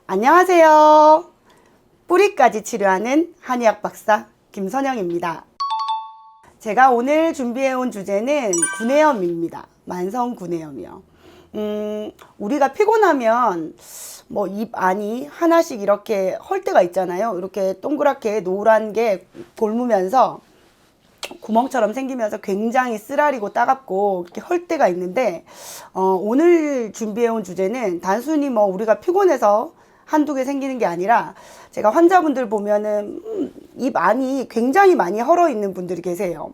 안녕하세요. 뿌리까지 치료하는 한의학 박사 김선영입니다. 제가 오늘 준비해온 주제는 구내염입니다. 만성 구내염이요. 우리가 피곤하면 뭐 입 안이 하나씩 이렇게 헐 때가 있잖아요. 이렇게 동그랗게 노란 게 골무면서 구멍처럼 생기면서 굉장히 쓰라리고 따갑고 이렇게 헐 때가 있는데, 오늘 준비해온 주제는 단순히 뭐 우리가 피곤해서 한두 개 생기는 게 아니라, 제가 환자분들 보면은 입 안이 굉장히 많이 헐어 있는 분들이 계세요.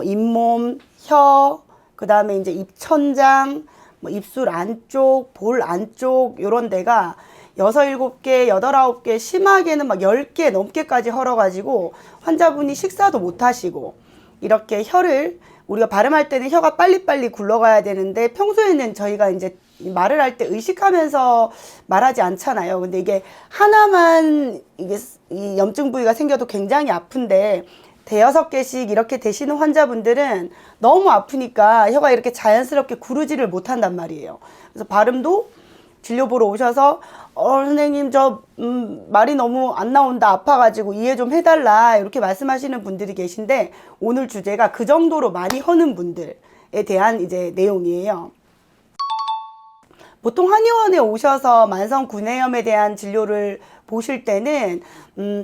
잇몸, 혀, 그 다음에 이제 입천장, 뭐 입술 안쪽, 볼 안쪽 요런 데가 6, 7개, 8, 9개, 심하게는 막 10개 넘게까지 헐어가지고 환자분이 식사도 못 하시고, 이렇게 혀를 우리가 발음할 때는 혀가 빨리빨리 굴러가야 되는데 평소에는 저희가 이제 말을 할 때 의식하면서 말하지 않잖아요. 근데 이게 하나만 이게 이 염증 부위가 생겨도 굉장히 아픈데, 대여섯 개씩 이렇게 되시는 환자분들은 너무 아프니까 혀가 이렇게 자연스럽게 구르지를 못한단 말이에요. 그래서 발음도 진료 보러 오셔서 선생님 저 말이 너무 안 나온다, 아파가지고 이해 좀 해달라, 이렇게 말씀하시는 분들이 계신데, 오늘 주제가 그 정도로 많이 허는 분들에 대한 이제 내용이에요. 보통 한의원에 오셔서 만성 구내염에 대한 진료를 보실 때는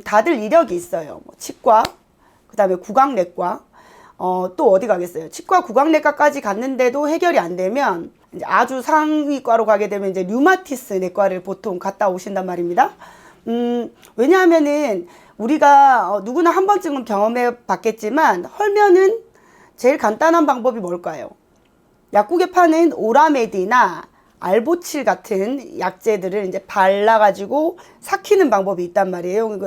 다들 이력이 있어요. 뭐 치과, 그 다음에 구강내과, 또 어디 가겠어요. 치과 구강내과까지 갔는데도 해결이 안 되면 이제 아주 상위과로 가게 되면 이제 류마티스 내과를 보통 갔다 오신단 말입니다. 왜냐하면은 우리가 누구나 한 번쯤은 경험해 봤겠지만, 헐면은 제일 간단한 방법이 뭘까요? 약국에 파는 오라메디나 알보칠 같은 약재들을 이제 발라가지고 삭히는 방법이 있단 말이에요.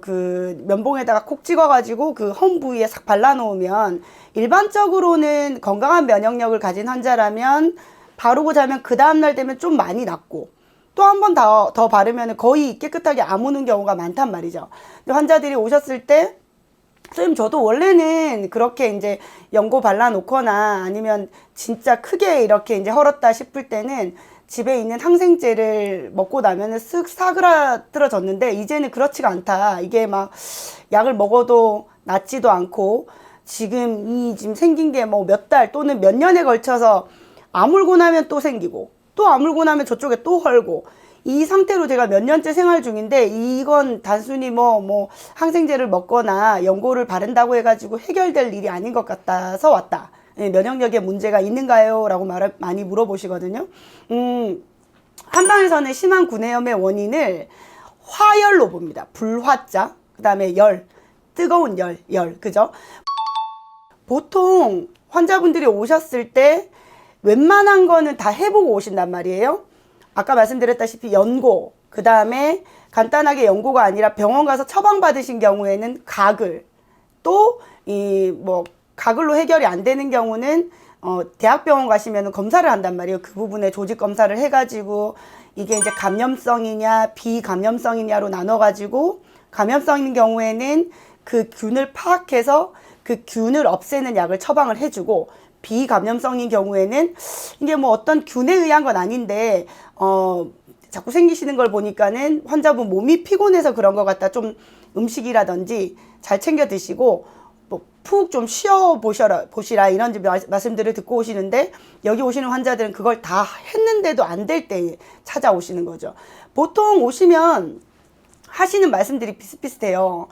그 면봉에다가 콕 찍어가지고 그 험 부위에 싹 발라놓으면, 일반적으로는 건강한 면역력을 가진 환자라면 바르고 자면 그 다음날 되면 좀 많이 낫고, 또 한 번 더 바르면 거의 깨끗하게 아무는 경우가 많단 말이죠. 근데 환자들이 오셨을 때, 선생님 저도 원래는 그렇게 이제 연고 발라놓거나 아니면 진짜 크게 이렇게 이제 헐었다 싶을 때는 집에 있는 항생제를 먹고 나면은 쓱 사그라들어졌는데, 이제는 그렇지가 않다. 이게 막 약을 먹어도 낫지도 않고, 지금 생긴 게 뭐 몇 달 또는 몇 년에 걸쳐서 아물고 나면 또 생기고, 또 아물고 나면 저쪽에 또 헐고, 이 상태로 제가 몇 년째 생활 중인데, 이건 단순히 뭐 항생제를 먹거나 연고를 바른다고 해가지고 해결될 일이 아닌 것 같아서 왔다. 면역력에 문제가 있는가요? 라고 많이 물어보시거든요. 한방에서는 심한 구내염의 원인을 화열로 봅니다. 불화자, 그 다음에 열, 뜨거운 열, 그죠? 보통 환자분들이 오셨을 때 웬만한 거는 다 해보고 오신단 말이에요. 아까 말씀드렸다시피 연고, 그 다음에 간단하게 연고가 아니라 병원 가서 처방 받으신 경우에는 가글, 또 가글로 해결이 안 되는 경우는 대학병원 가시면 검사를 한단 말이에요. 그 부분에 조직 검사를 해가지고 이게 이제 감염성이냐 비감염성이냐로 나눠가지고, 감염성인 경우에는 그 균을 파악해서 그 균을 없애는 약을 처방을 해주고, 비감염성인 경우에는 이게 뭐 어떤 균에 의한 건 아닌데 자꾸 생기시는 걸 보니까는 환자분 몸이 피곤해서 그런 것 같다, 좀 음식이라든지 잘 챙겨 드시고 푹 좀 쉬어 보시라 이런 말씀들을 듣고 오시는데, 여기 오시는 환자들은 그걸 다 했는데도 안 될 때 찾아오시는 거죠. 보통 오시면 하시는 말씀들이 비슷비슷해요.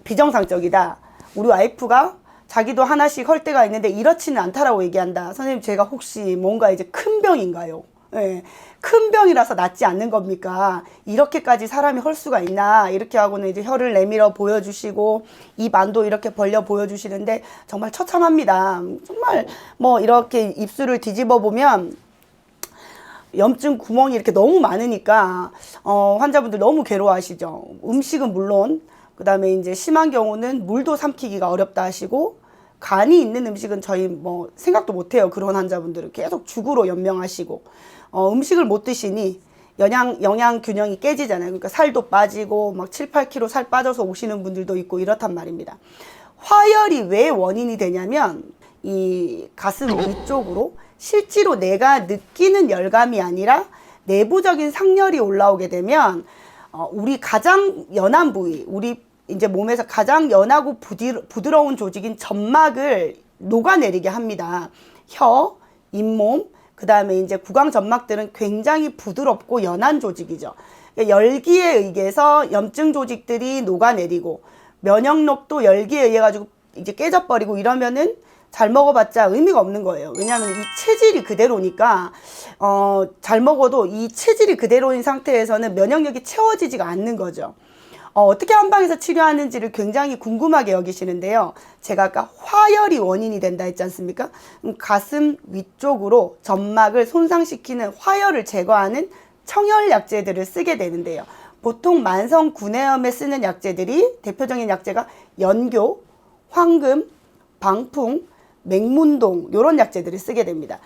비정상적이다. 우리 와이프가 자기도 하나씩 헐 때가 있는데 이렇지는 않다라고 얘기한다. 선생님 제가 혹시 뭔가 이제 큰 병인가요? 네. 큰 병이라서 낫지 않는 겁니까? 이렇게까지 사람이 헐 수가 있나? 이렇게 하고는 이제 혀를 내밀어 보여주시고, 입 안도 이렇게 벌려 보여주시는데 정말 처참합니다. 정말 뭐 이렇게 입술을 뒤집어 보면 염증 구멍이 이렇게 너무 많으니까 환자분들 너무 괴로워하시죠. 음식은 물론, 그 다음에 이제 심한 경우는 물도 삼키기가 어렵다 하시고, 간이 있는 음식은 저희 뭐 생각도 못해요. 그런 환자분들은 계속 죽으로 연명하시고, 음식을 못 드시니 영양 균형이 깨지잖아요. 그러니까 살도 빠지고 막 7, 8kg 살 빠져서 오시는 분들도 있고 이렇단 말입니다. 화열이 왜 원인이 되냐면, 이 가슴 위쪽으로 실제로 내가 느끼는 열감이 아니라 내부적인 상열이 올라오게 되면 우리 가장 연한 부위, 우리 이제 몸에서 가장 연하고 부드러운 조직인 점막을 녹아내리게 합니다. 혀, 잇몸, 그 다음에 이제 구강 점막들은 굉장히 부드럽고 연한 조직이죠. 그러니까 열기에 의해서 염증 조직들이 녹아내리고 면역력도 열기에 의해 가지고 이제 깨져버리고 이러면은 잘 먹어봤자 의미가 없는 거예요. 왜냐하면 이 체질이 그대로니까 잘 먹어도 이 체질이 그대로인 상태에서는 면역력이 채워지지가 않는 거죠. 어떻게 한방에서 치료하는지를 굉장히 궁금하게 여기시는데요. 제가 아까 화열이 원인이 된다 했지 않습니까? 가슴 위쪽으로 점막을 손상시키는 화열을 제거하는 청열 약제들을 쓰게 되는데요. 보통 만성 구내염에 쓰는 약제들이 대표적인 약제가 연교, 황금, 방풍, 맹문동 이런 약제들을 쓰게 됩니다.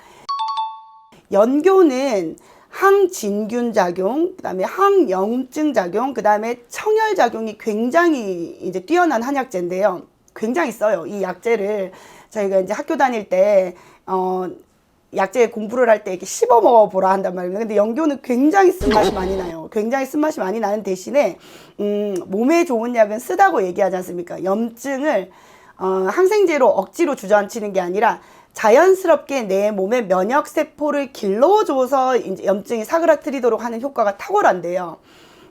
연교는 항진균 작용, 그 다음에 항염증 작용, 그 다음에 청열 작용이 굉장히 이제 뛰어난 한약제인데요. 굉장히 써요. 이 약제를 저희가 이제 학교 다닐 때, 약제 공부를 할 때 이렇게 씹어 먹어보라 한단 말이에요. 근데 연교는 굉장히 쓴맛이 많이 나요. 굉장히 쓴맛이 많이 나는 대신에, 몸에 좋은 약은 쓰다고 얘기하지 않습니까? 염증을, 항생제로 억지로 주저앉히는 게 아니라 자연스럽게 내 몸의 면역세포를 길러줘서 이제 염증이 사그라뜨리도록 하는 효과가 탁월한데요.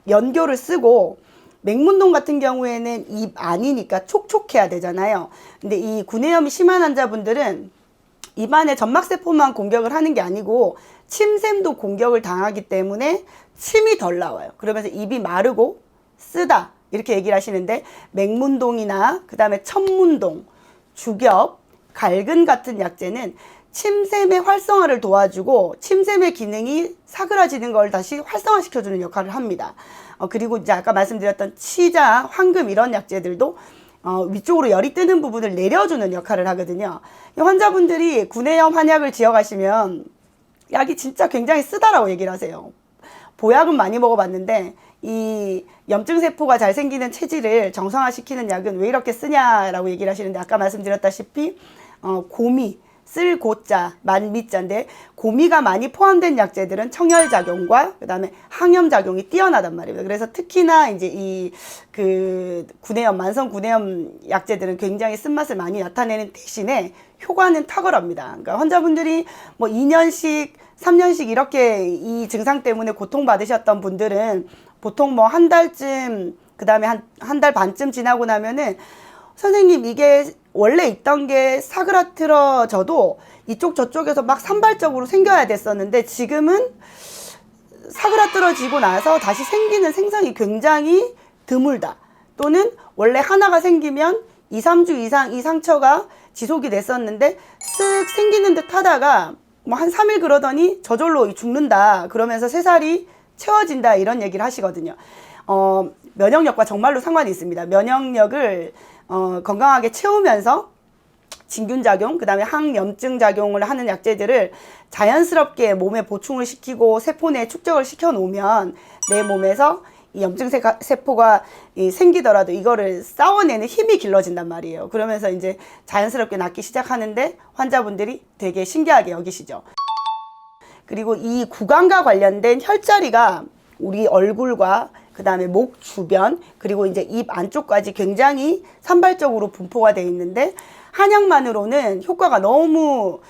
연교를 쓰고 맹문동 같은 경우에는 입 안이니까 촉촉해야 되잖아요. 근데 이 구내염이 심한 환자분들은 입안에 점막세포만 공격을 하는 게 아니고 침샘도 공격을 당하기 때문에 침이 덜 나와요. 그러면서 입이 마르고 쓰다 이렇게 얘기를 하시는데 맹문동이나 그 다음에 천문동, 주겹, 갈근 같은 약제는 침샘의 활성화를 도와주고 침샘의 기능이 사그라지는 걸 다시 활성화시켜주는 역할을 합니다. 그리고 이제 아까 말씀드렸던 치자, 황금 이런 약제들도 위쪽으로 열이 뜨는 부분을 내려주는 역할을 하거든요. 환자분들이 구내염 한약을 지어가시면 약이 진짜 굉장히 쓰다라고 얘기를 하세요. 보약은 많이 먹어봤는데 이 염증세포가 잘 생기는 체질을 정상화시키는 약은 왜 이렇게 쓰냐라고 얘기를 하시는데 아까 말씀드렸다시피 고미, 쓸 고자, 만미자인데 고미가 많이 포함된 약제들은 청열작용과 그 다음에 항염작용이 뛰어나단 말입니다. 그래서 특히나 이제 이 구내염, 만성 구내염 약제들은 굉장히 쓴맛을 많이 나타내는 대신에 효과는 탁월합니다. 그러니까 환자분들이 뭐 2년씩, 3년씩 이렇게 이 증상 때문에 고통받으셨던 분들은 보통 뭐 한 달쯤, 그 다음에 한 달 반쯤 지나고 나면은 선생님 이게 원래 있던 게 사그라들어져도 이쪽 저쪽에서 막 산발적으로 생겨야 됐었는데 지금은 사그라들어지고 나서 다시 생기는 생성이 굉장히 드물다. 또는 원래 하나가 생기면 2, 3주 이상 이 상처가 지속이 됐었는데 쓱 생기는 듯 하다가 뭐 한 3일 그러더니 저절로 죽는다. 그러면서 새살이 채워진다. 이런 얘기를 하시거든요. 면역력과 정말로 상관이 있습니다. 면역력을 건강하게 채우면서 진균작용, 그 다음에 항염증 작용을 하는 약제들을 자연스럽게 몸에 보충을 시키고 세포 내에 축적을 시켜 놓으면 내 몸에서 이 염증세포가 생기더라도 이거를 싸워내는 힘이 길러진단 말이에요. 그러면서 이제 자연스럽게 낫기 시작하는데 환자분들이 되게 신기하게 여기시죠. 그리고 이 구강과 관련된 혈자리가 우리 얼굴과 그 다음에 목 주변 그리고 이제 입 안쪽까지 굉장히 산발적으로 분포가 되어 있는데 한약만으로는 효과가 너무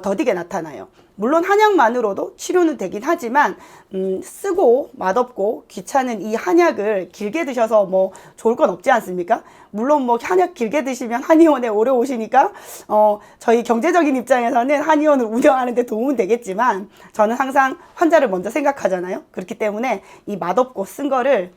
더디게 나타나요. 물론 한약만으로도 치료는 되긴 하지만 쓰고 맛없고 귀찮은 이 한약을 길게 드셔서 뭐 좋을 건 없지 않습니까? 물론 뭐 한약 길게 드시면 한의원에 오래 오시니까 저희 경제적인 입장에서는 한의원을 운영하는 데 도움은 되겠지만 저는 항상 환자를 먼저 생각하잖아요. 그렇기 때문에 이 맛없고 쓴 거를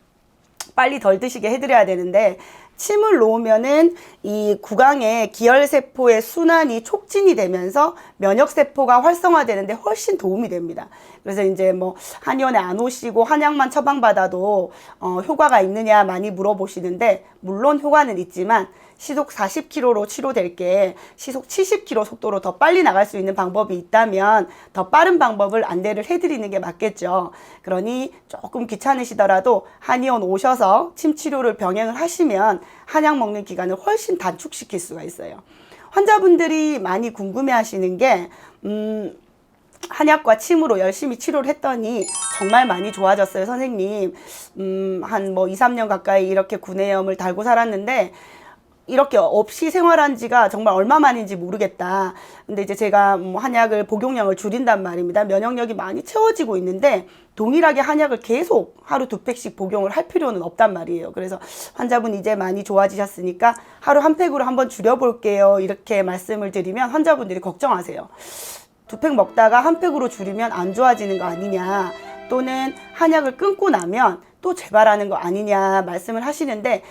빨리 덜 드시게 해드려야 되는데 침을 놓으면은 이 구강의 기혈세포의 순환이 촉진이 되면서 면역세포가 활성화되는데 훨씬 도움이 됩니다. 그래서 이제 뭐 한의원에 안 오시고 한약만 처방받아도 효과가 있느냐 많이 물어보시는데 물론 효과는 있지만 시속 40km로 치료될 게 시속 70km 속도로 더 빨리 나갈 수 있는 방법이 있다면 더 빠른 방법을 안내를 해드리는 게 맞겠죠. 그러니 조금 귀찮으시더라도 한의원 오셔서 침 치료를 병행을 하시면 한약 먹는 기간을 훨씬 단축시킬 수가 있어요. 환자분들이 많이 궁금해 하시는 게 한약과 침으로 열심히 치료를 했더니 정말 많이 좋아졌어요, 선생님. 한 뭐 2, 3년 가까이 이렇게 구내염을 달고 살았는데 이렇게 없이 생활한 지가 정말 얼마 만인지 모르겠다. 근데 이제 제가 한약을 복용량을 줄인단 말입니다. 면역력이 많이 채워지고 있는데 동일하게 한약을 계속 하루 2팩씩 복용을 할 필요는 없단 말이에요. 그래서 환자분 이제 많이 좋아지셨으니까 하루 한 팩으로 한번 줄여볼게요. 이렇게 말씀을 드리면 환자분들이 걱정하세요. 2팩 먹다가 한 팩으로 줄이면 안 좋아지는 거 아니냐, 또는 한약을 끊고 나면 또 재발하는 거 아니냐 말씀을 하시는데,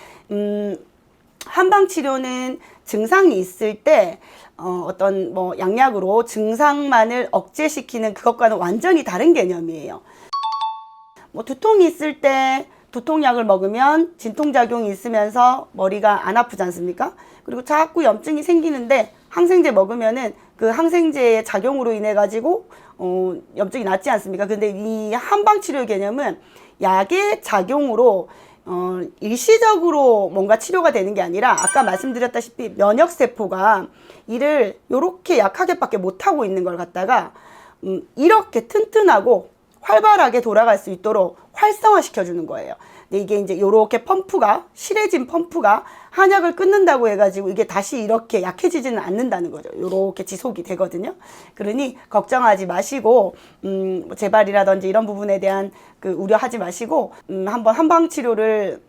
한방치료는 증상이 있을 때 어떤 뭐 양약으로 증상만을 억제시키는 그것과는 완전히 다른 개념이에요. 뭐 두통이 있을 때 두통약을 먹으면 진통작용이 있으면서 머리가 안 아프지 않습니까? 그리고 자꾸 염증이 생기는데 항생제 먹으면은 그 항생제의 작용으로 인해 가지고 염증이 낫지 않습니까? 근데 이 한방치료 개념은 약의 작용으로 일시적으로 뭔가 치료가 되는 게 아니라 아까 말씀드렸다시피 면역세포가 이를 요렇게 약하게밖에 못하고 있는 걸 갖다가 이렇게 튼튼하고 활발하게 돌아갈 수 있도록 활성화시켜 주는 거예요. 근데 이게 이제 요렇게 펌프가, 실해진 펌프가 한약을 끊는다고 해가지고 이게 다시 이렇게 약해지지는 않는다는 거죠. 요렇게 지속이 되거든요. 그러니 걱정하지 마시고 뭐 재발이라든지 이런 부분에 대한 그 우려하지 마시고 한번 한방 치료를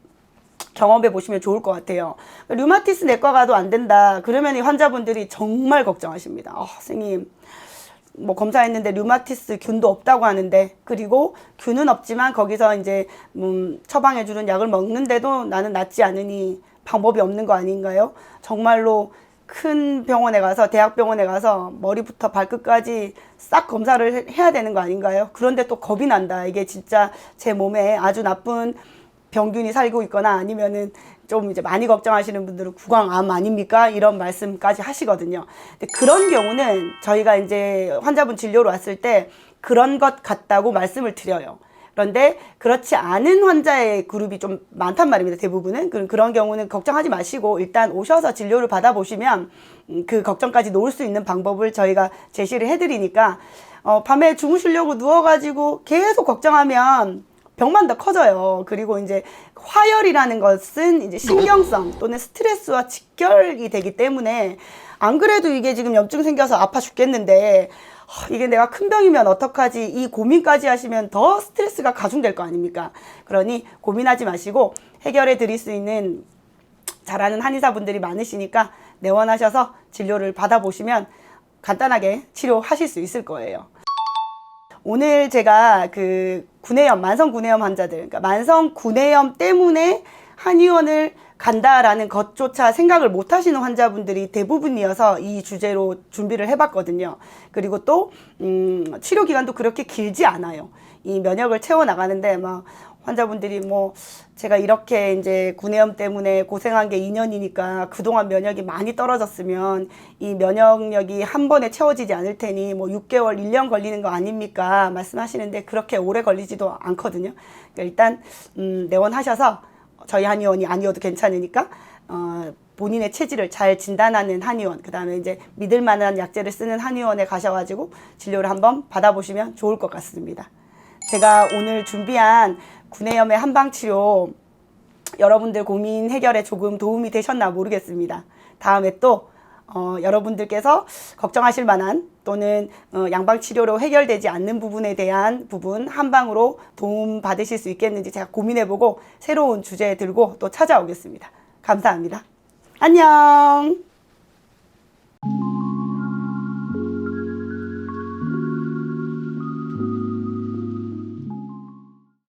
경험해 보시면 좋을 것 같아요. 류마티스 내과 가도 안 된다 그러면 이 환자분들이 정말 걱정하십니다. 선생님 뭐 검사했는데 류마티스 균도 없다고 하는데, 그리고 균은 없지만 거기서 이제 처방해주는 약을 먹는데도 나는 낫지 않으니 방법이 없는 거 아닌가요? 정말로 큰 병원에 가서, 대학병원에 가서 머리부터 발끝까지 싹 검사를 해야 되는 거 아닌가요? 그런데 또 겁이 난다. 이게 진짜 제 몸에 아주 나쁜 병균이 살고 있거나 아니면은 좀 이제 많이 걱정하시는 분들은 구강암 아닙니까? 이런 말씀까지 하시거든요. 근데 그런 경우는 저희가 이제 환자분 진료로 왔을 때 그런 것 같다고 말씀을 드려요. 그런데 그렇지 않은 환자의 그룹이 좀 많단 말입니다. 대부분은. 그런 경우는 걱정하지 마시고 일단 오셔서 진료를 받아보시면 그 걱정까지 놓을 수 있는 방법을 저희가 제시를 해드리니까 밤에 주무시려고 누워가지고 계속 걱정하면 병만 더 커져요. 그리고 이제 화열이라는 것은 이제 신경성 또는 스트레스와 직결이 되기 때문에 안 그래도 이게 지금 염증 생겨서 아파 죽겠는데 이게 내가 큰 병이면 어떡하지, 이 고민까지 하시면 더 스트레스가 가중될 거 아닙니까? 그러니 고민하지 마시고 해결해 드릴 수 있는 잘하는 한의사분들이 많으시니까 내원하셔서 진료를 받아보시면 간단하게 치료하실 수 있을 거예요. 오늘 제가 그 구내염, 만성 구내염 환자들, 그러니까 만성 구내염 때문에 한의원을 간다라는 것조차 생각을 못 하시는 환자분들이 대부분이어서 이 주제로 준비를 해봤거든요. 그리고 또 치료 기간도 그렇게 길지 않아요. 이 면역을 채워나가는데 막 환자분들이 뭐 제가 이렇게 이제 구내염 때문에 고생한 게 2년이니까 그동안 면역이 많이 떨어졌으면 이 면역력이 한 번에 채워지지 않을 테니 뭐 6개월, 1년 걸리는 거 아닙니까? 말씀하시는데 그렇게 오래 걸리지도 않거든요. 그러니까 일단 내원하셔서 저희 한의원이 아니어도 괜찮으니까 본인의 체질을 잘 진단하는 한의원, 그 다음에 이제 믿을 만한 약재를 쓰는 한의원에 가셔가지고 진료를 한번 받아보시면 좋을 것 같습니다. 제가 오늘 준비한 구내염의 한방치료 여러분들 고민 해결에 조금 도움이 되셨나 모르겠습니다. 다음에 또 여러분들께서 걱정하실 만한 또는 양방치료로 해결되지 않는 부분에 대한 부분 한방으로 도움 받으실 수 있겠는지 제가 고민해보고 새로운 주제 들고 또 찾아오겠습니다. 감사합니다. 안녕.